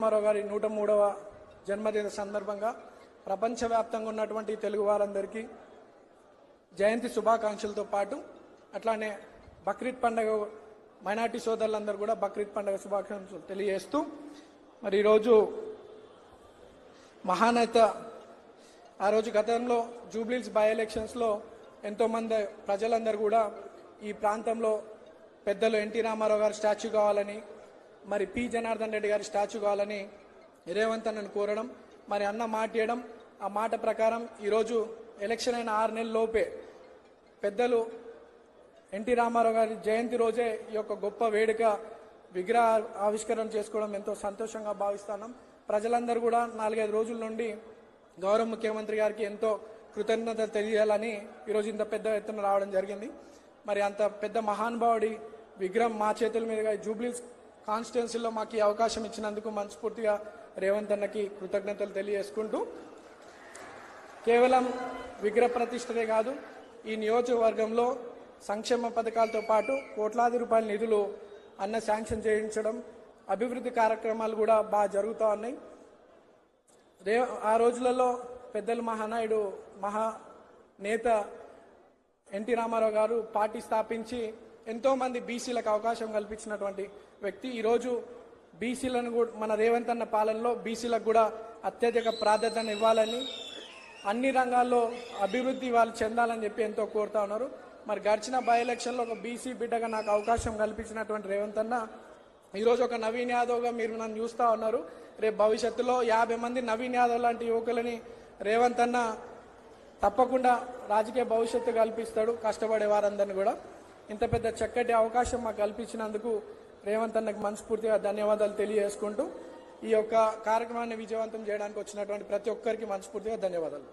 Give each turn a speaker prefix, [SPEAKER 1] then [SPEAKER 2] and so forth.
[SPEAKER 1] రామారావు గారి 103వ జన్మదిన సందర్భంగా ప్రపంచవ్యాప్తంగా ఉన్నటువంటి తెలుగు వారందరికీ జయంతి శుభాకాంక్షలతో పాటు అట్లానే బక్రీద్ పండుగ మైనార్టీ సోదరులందరూ కూడా బక్రీద్ పండుగ శుభాకాంక్షలు తెలియజేస్తూ మరి ఈరోజు మహానేత ఆ రోజు గతంలో జూబ్లీహిల్స్ బై ఎలక్షన్స్లో ఎంతోమంది ప్రజలందరూ కూడా ఈ ప్రాంతంలో పెద్దలు ఎన్టీ రామారావు గారి స్టాచ్యూ కావాలని మరి పి జనార్దన్ రెడ్డి గారి స్టాచ్యూ కావాలని రేవంత్ అన్నను కోరడం మరి అన్న మాట ఇవ్వడం ఆ మాట ప్రకారం ఈరోజు ఎలక్షన్ అయిన 6 నెలల లోపే పెద్దలు ఎన్టీ రామారావు గారి జయంతి రోజే ఈ యొక్క గొప్ప వేడుక విగ్రహ ఆవిష్కరణ చేసుకోవడం ఎంతో సంతోషంగా భావిస్తున్నాం. ప్రజలందరూ కూడా 4-5 రోజుల నుండి గౌరవ ముఖ్యమంత్రి గారికి ఎంతో కృతజ్ఞతలు తెలియాలని ఈరోజు ఇంత పెద్ద ఎత్తున రావడం జరిగింది. మరి అంత పెద్ద మహానుభావుడి విగ్రహం మా చేతుల మీదుగా జూబ్లీహిల్స్ కాన్స్టిట్యున్సీలో మాకు ఈ అవకాశం ఇచ్చినందుకు మనస్ఫూర్తిగా రేవంత్ అన్నకి కృతజ్ఞతలు తెలియజేసుకుంటూ కేవలం విగ్రహ ప్రతిష్టనే కాదు ఈ నియోజకవర్గంలో సంక్షేమ పథకాలతో పాటు కోట్లాది రూపాయల నిధులు అన్న శాంక్షన్ చేయించడం అభివృద్ధి కార్యక్రమాలు కూడా బాగా జరుగుతూ ఉన్నాయి. ఆ రోజులలో పెద్దలు మహానాయుడు మహానేత ఎన్టీ రామారావు గారు పార్టీ స్థాపించి ఎంతోమంది బీసీలకు అవకాశం కల్పించినటువంటి వ్యక్తి. ఈరోజు బీసీలను కూడా మన రేవంత్ అన్న పాలనలో బీసీలకు కూడా అత్యధిక ప్రాధాన్యత ఇవ్వాలని అన్ని రంగాల్లో అభివృద్ధి వాళ్ళు చెందాలని చెప్పి ఎంతో కోరుతా ఉన్నారు. మరి గడిచిన బై ఎలక్షన్లో ఒక బీసీ బిడ్డగా నాకు అవకాశం కల్పించినటువంటి రేవంత్ అన్న ఈరోజు ఒక నవీన్ యాదవ్గా మీరు నన్ను చూస్తూ ఉన్నారు. రేపు భవిష్యత్తులో 50 మంది నవీన్ యాదవ్ లాంటి యువకులని రేవంత్ అన్న తప్పకుండా రాజకీయ భవిష్యత్తు కల్పిస్తాడు కష్టపడే వారందరినీ కూడా. ఇంత పెద్ద చక్కటి అవకాశం మాకు కల్పించినందుకు రేవంత్ అన్నకు మనస్ఫూర్తిగా ధన్యవాదాలు తెలియజేసుకుంటూ ఈ యొక్క కార్యక్రమాన్ని విజయవంతం చేయడానికి వచ్చినటువంటి ప్రతి ఒక్కరికి మనస్ఫూర్తిగా ధన్యవాదాలు.